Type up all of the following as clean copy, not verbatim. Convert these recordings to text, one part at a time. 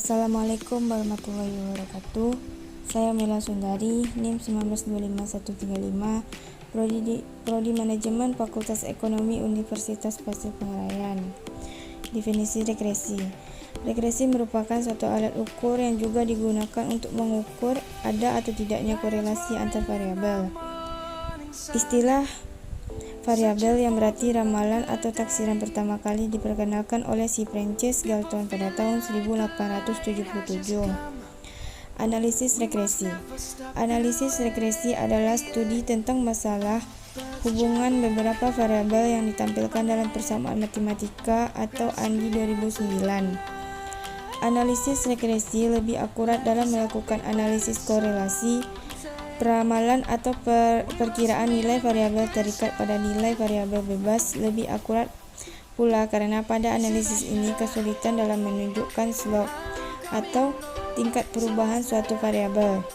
Assalamualaikum warahmatullahi wabarakatuh. Saya Mela Sundari, NIM 1925135, Prodi Manajemen Fakultas Ekonomi Universitas Pasir Pengarayan. Definisi regresi. Regresi merupakan suatu alat ukur yang juga digunakan untuk mengukur ada atau tidaknya korelasi antar variabel. Istilah variabel yang berarti ramalan atau taksiran pertama kali diperkenalkan oleh si Prancis Galton pada tahun 1877. Analisis regresi. Analisis regresi adalah studi tentang masalah hubungan beberapa variabel yang ditampilkan dalam persamaan matematika atau ANDI 2009. Analisis regresi lebih akurat dalam melakukan analisis korelasi, peramalan atau perkiraan nilai variabel terikat pada nilai variabel bebas. Lebih akurat pula karena pada analisis ini kesulitan dalam menunjukkan slope atau tingkat perubahan suatu variabel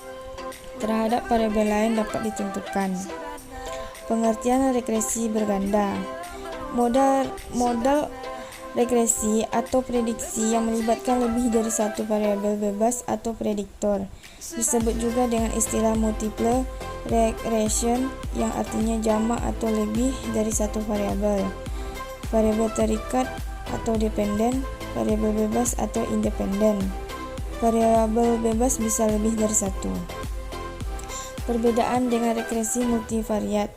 terhadap variabel lain dapat ditentukan. Pengertian regresi berganda. Modal regresi atau prediksi yang melibatkan lebih dari satu variabel bebas atau prediktor disebut juga dengan istilah multiple regression, yang artinya jamak atau lebih dari satu variabel, variabel terikat atau dependen, variabel bebas atau independen. Variabel bebas bisa lebih dari satu. Perbedaan dengan regresi multivariat.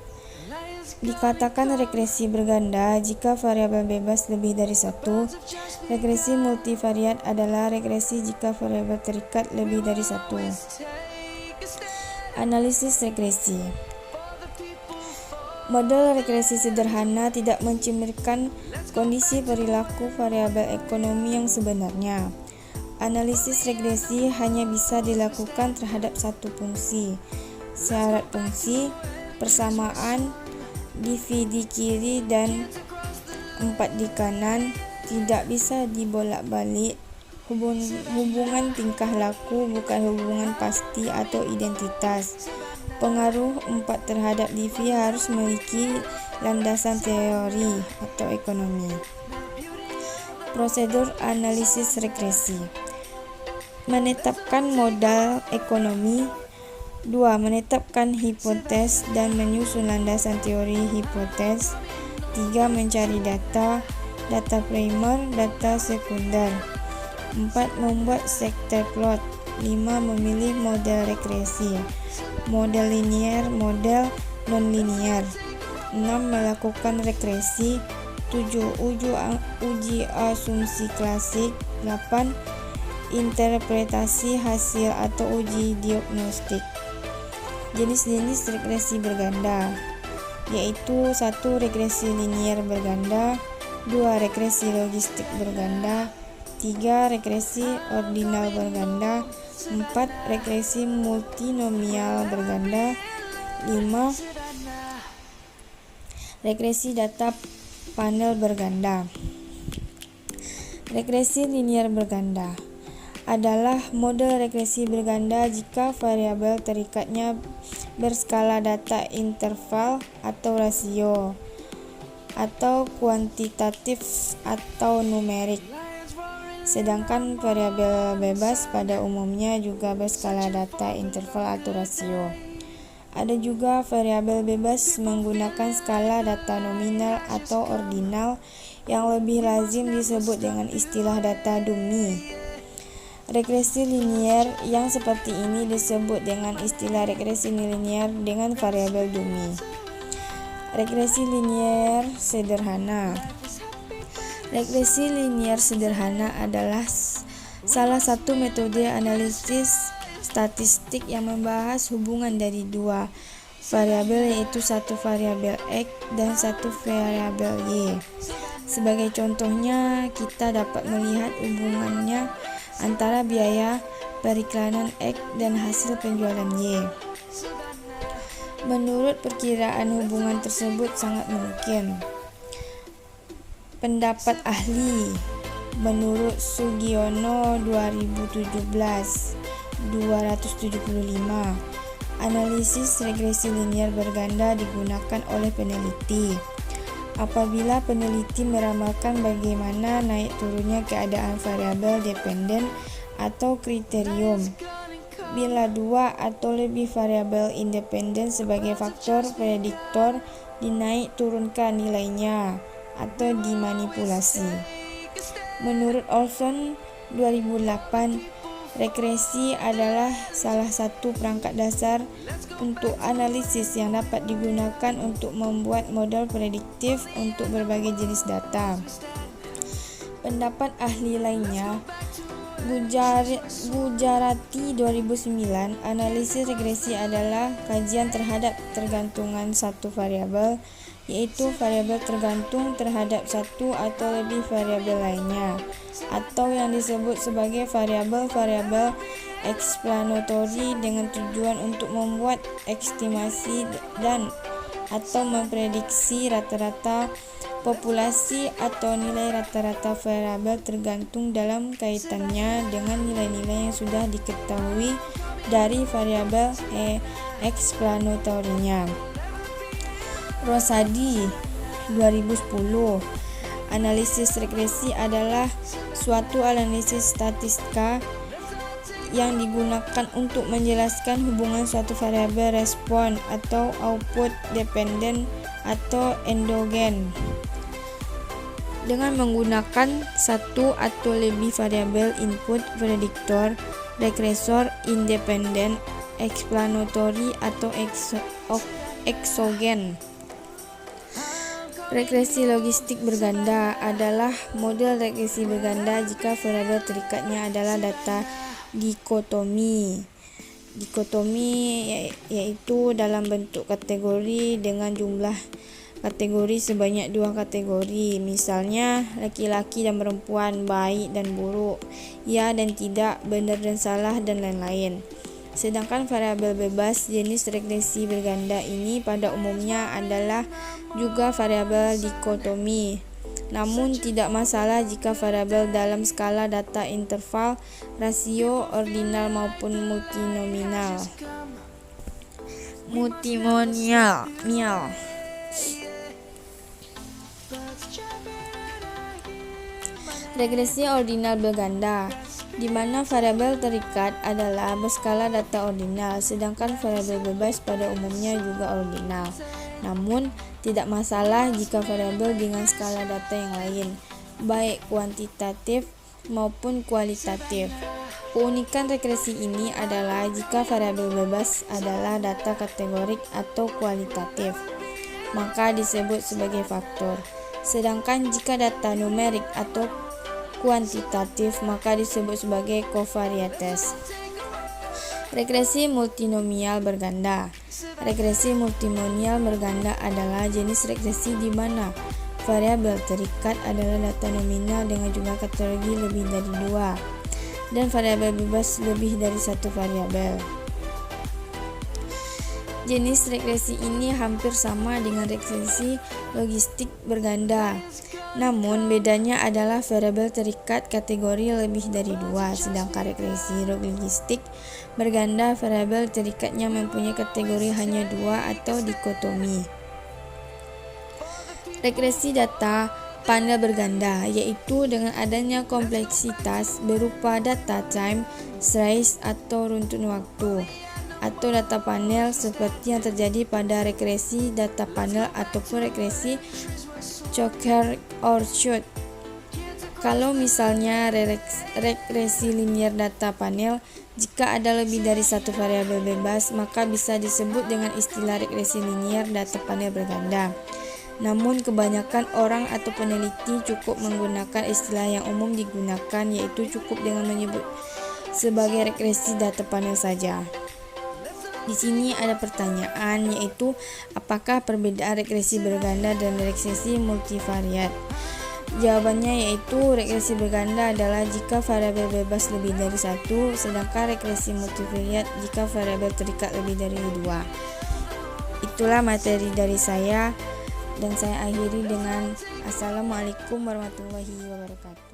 Dikatakan regresi berganda jika variabel bebas lebih dari satu. Regresi multivariat adalah regresi jika variabel terikat lebih dari satu. Analisis regresi. Model regresi sederhana tidak mencerminkan kondisi perilaku variabel ekonomi yang sebenarnya. Analisis regresi hanya bisa dilakukan terhadap satu fungsi. Syarat fungsi, persamaan, dividi kiri dan 4 di kanan, tidak bisa dibolak-balik. Hubungan tingkah laku bukan hubungan pasti atau identitas. Pengaruh 4 terhadap divi harus memiliki landasan teori atau ekonomi. Prosedur analisis regresi. Menetapkan modal ekonomi. 2. Menetapkan hipotes dan menyusun landasan teori hipotes. 3. Mencari data primer, data sekunder. 4. Membuat sektor plot. 5. Memilih model regresi, model linier, model non-linier. 6. Melakukan regresi. 7. Uji asumsi klasik. 8. Interpretasi hasil atau uji diagnostik. Jenis-jenis regresi berganda yaitu 1. Regresi linier berganda. 2. Regresi logistik berganda. 3. Regresi ordinal berganda. 4. Regresi multinomial berganda. 5. Regresi data panel berganda. Regresi linier berganda adalah model regresi berganda jika variabel terikatnya berskala data interval atau rasio, atau kuantitatif atau numerik. Sedangkan variabel bebas pada umumnya juga berskala data interval atau rasio. Ada juga variabel bebas menggunakan skala data nominal atau ordinal yang lebih lazim disebut dengan istilah data dummy. Regresi linier yang seperti ini disebut dengan istilah regresi linier dengan variabel dummy. Regresi linier sederhana. Regresi linier sederhana adalah salah satu metode analisis statistik yang membahas hubungan dari dua variabel, yaitu satu variabel X dan satu variabel Y. Sebagai contohnya, kita dapat melihat hubungannya antara biaya periklanan X dan hasil penjualan Y. Menurut perkiraan, hubungan tersebut sangat mungkin. Pendapat ahli. Menurut Sugiono 2017-275, analisis regresi linier berganda digunakan oleh peneliti apabila peneliti meramalkan bagaimana naik turunnya keadaan variabel dependen atau kriterium. Bila dua atau lebih variabel independen sebagai faktor prediktor dinaik turunkan nilainya atau dimanipulasi. Menurut Olson 2008, regresi adalah salah satu perangkat dasar untuk analisis yang dapat digunakan untuk membuat model prediktif untuk berbagai jenis data. Pendapat ahli lainnya, Gujarati 2009, analisis regresi adalah kajian terhadap tergantungan satu variabel, yaitu variabel tergantung terhadap satu atau lebih variabel lainnya, atau yang disebut sebagai variabel-variabel explanatory dengan tujuan untuk membuat estimasi dan atau memprediksi rata-rata populasi atau nilai rata-rata variabel tergantung dalam kaitannya dengan nilai-nilai yang sudah diketahui dari variabel explanatory-nya. Rosadi 2010, analisis regresi adalah suatu analisis statistika yang digunakan untuk menjelaskan hubungan suatu variabel respon atau output dependen atau endogen dengan menggunakan satu atau lebih variabel input prediktor, regresor independen, explanatory atau exogen. Regresi logistik berganda adalah model regresi berganda jika variabel terikatnya adalah data dikotomi. Dikotomi yaitu dalam bentuk kategori dengan jumlah kategori sebanyak 2 kategori, misalnya laki-laki dan perempuan, baik dan buruk, ya dan tidak, benar dan salah, dan lain-lain. Sedangkan variabel bebas jenis regresi berganda ini pada umumnya adalah juga variabel dikotomi. Namun tidak masalah jika variabel dalam skala data interval, rasio, ordinal maupun multimonial. Regresi ordinal berganda, di mana variabel terikat adalah berskala data ordinal, sedangkan variabel bebas pada umumnya juga ordinal. Namun, tidak masalah jika variabel dengan skala data yang lain, baik kuantitatif maupun kualitatif. Keunikan regresi ini adalah jika variabel bebas adalah data kategorik atau kualitatif, maka disebut sebagai faktor. Sedangkan jika data numerik atau kuantitatif, maka disebut sebagai covariates. Regresi multinomial berganda. Regresi multinomial berganda adalah jenis regresi di mana variabel terikat adalah data nominal dengan jumlah kategori lebih dari 2 dan variabel bebas lebih dari 1 variabel. Jenis regresi ini hampir sama dengan regresi logistik berganda. Namun bedanya adalah variabel terikat kategori lebih dari 2, sedangkan regresi logistik berganda variabel terikatnya mempunyai kategori hanya 2 atau dikotomi. Regresi data panel berganda yaitu dengan adanya kompleksitas berupa data time series atau runtun waktu atau data panel seperti yang terjadi pada regresi data panel ataupun regresi Choquer-Orchard. Kalau misalnya regresi linear data panel, jika ada lebih dari 1 variabel bebas, maka bisa disebut dengan istilah regresi linear data panel berganda. Namun kebanyakan orang atau peneliti cukup menggunakan istilah yang umum digunakan, yaitu cukup dengan menyebut sebagai regresi data panel saja. Di sini ada pertanyaan, yaitu apakah perbedaan regresi berganda dan regresi multivariat? Jawabannya yaitu regresi berganda adalah jika variabel bebas lebih dari 1, sedangkan regresi multivariat jika variabel terikat lebih dari 2. Itulah materi dari saya dan saya akhiri dengan Assalamualaikum warahmatullahi wabarakatuh.